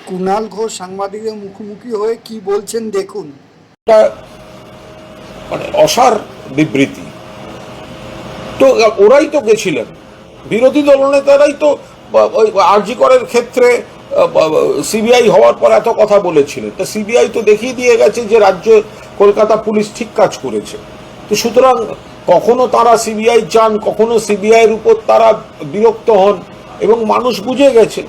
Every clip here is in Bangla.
কুণাল ঘোষ সাংবাদিকদের মুখোমুখি হয়ে কি বলছেন দেখুন। এটা মানে অসার বিবৃতি। তো ওরাই তো গেছিলেন, বিরোধী দলনেতারাই তো ওই আরজি করের ক্ষেত্রে সিবিআই হওয়ার পর এত কথা বলেছিলেন। তা সিবিআই তো দেখিয়ে দিয়ে গেছে যে রাজ্য কলকাতা পুলিশ ঠিক কাজ করেছে। তো সুতরাং কখনো তারা সিবিআই চান, কখনো সিবিআইয়ের উপর তারা বিরক্ত হন, এবং মানুষ বুঝে গেছে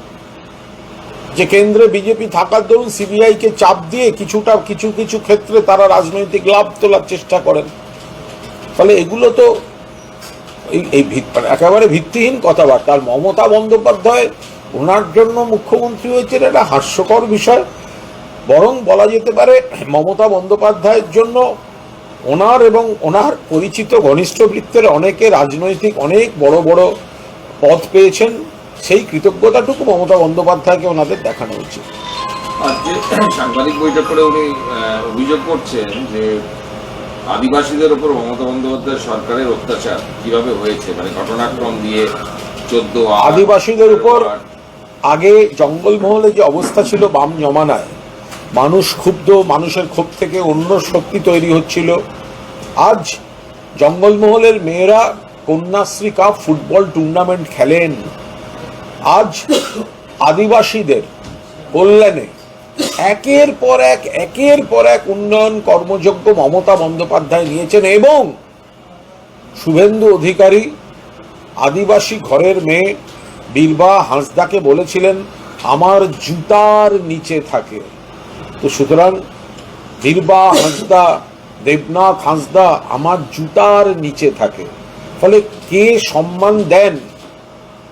যে কেন্দ্রে বিজেপি থাকার দরুন সিবিআইকে চাপ দিয়ে কিছু কিছু ক্ষেত্রে তারা রাজনৈতিক লাভ তোলার চেষ্টা করেন। ফলে এগুলো তো এই একেবারে ভিত্তিহীন কথাবার্তা। আর মমতা বন্দ্যোপাধ্যায় ওনার জন্য মুখ্যমন্ত্রী হয়েছেন, এটা হাস্যকর বিষয়। বরং বলা যেতে পারে মমতা বন্দ্যোপাধ্যায়ের জন্য ওনার এবং ওনার পরিচিত ঘনিষ্ঠ বৃত্তের অনেকে রাজনৈতিক অনেক বড় বড় পদ পেয়েছেন। সেই কৃতজ্ঞতাটুকু মমতা বন্দ্যোপাধ্যায়কে ওনাদের দেখানো উচিত। আজকে সাংবাদিক বৈঠক করে উনি অভিযোগ করছেন যে আদিবাসীদের উপর মমতা বন্দ্যোপাধ্যায় সরকারের অত্যাচার কিভাবে হয়েছে, মানে ঘটনাক্রম দিয়ে 14 আদিবাসীদের উপর আগে জঙ্গলমহলে যে অবস্থা ছিল বাম জমানায়, মানুষ ক্ষুব্ধ, মানুষের ক্ষোভ থেকে অন্য শক্তি তৈরি হচ্ছিল। আজ জঙ্গলমহলের মেয়েরা কন্যাশ্রী কাপ ফুটবল টুর্নামেন্ট খেলেন। আজ আদিবাসীদের কল্যাণে একের পর এক উন্নয়ন কর্মযজ্ঞ মমতা বন্দ্যোপাধ্যায় নিয়েছেন। এবং শুভেন্দু অধিকারী আদিবাসী ঘরের মেয়ে বীরবা হাঁসদাকে বলেছিলেন আমার জুতার নিচে থাকে। তো সুতরাং বীরবা হাঁসদা, দেবনাথ হাঁসদা আমার জুতার নিচে থাকে। ফলে কে সম্মান দেন,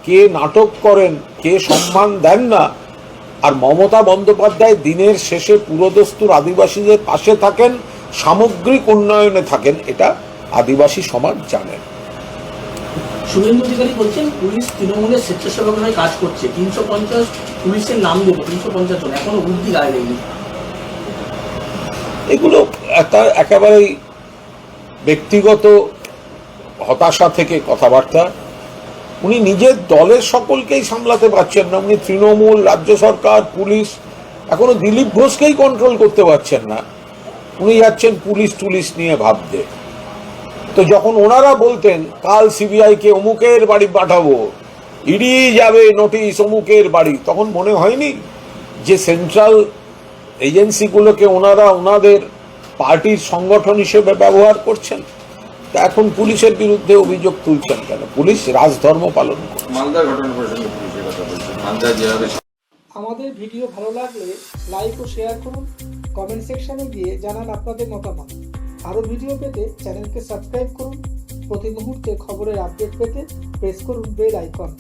কে নাটক করেন, কে সম্মান দেন না, আর মমতা বন্দ্যোপাধ্যায় দিনের শেষে পুরোদস্তুর আদিবাসীদের পাশে থাকেন, সামগ্রিক উন্নয়নে থাকেন, এটা আদিবাসী সমাজ জানেন। শুভেন্দু অধিকারী বলছেন পুলিশ তৃণমূলের স্বেচ্ছাসেবক হয়ে কাজ করছে, 350 পুলিশের নাম দেবো, 350 জন, এখনো বুদ্ধি গায়ে দেয়নি। এগুলো একটা একেবারেই ব্যক্তিগত হতাশা থেকে কথাবার্তা। উনি নিজের দলের সকলকেই সামলাতে পারছেন না। উনি তৃণমূল, রাজ্য সরকার, পুলিশ, এখনো দিলীপ ঘোষকেই কন্ট্রোল করতে পারছেন না। উনি যাচ্ছেন পুলিশ নিয়ে ভাবতে। তো যখন ওনারা বলতেন কাল সিবিআইকে অমুকের বাড়ি পাঠাবো, ইডি যাবে নোটিশ অমুকের বাড়ি, তখন মনে হয়নি যে সেন্ট্রাল এজেন্সিগুলোকে ওনারা ওনাদের পার্টির সংগঠন হিসেবে ব্যবহার করছেন? তা এখন পুলিশের বিরুদ্ধে অভিযোগ তুলছেন কেন? পুলিশ রাজধর্ম পালন করে। মালদার ঘটনা প্রসঙ্গে পুলিশের কথা বলছেন, মালদায় যেভাবে। আমাদের ভিডিও ভালো লাগলে লাইক ও শেয়ার করুন, কমেন্ট সেকশনে গিয়ে জানান আপনাদের মতামত। আরও ভিডিও পেতে চ্যানেলকে সাবস্ক্রাইব করুন। প্রতি মুহূর্তে খবরের আপডেট পেতে প্রেস করুন বেল আইকন।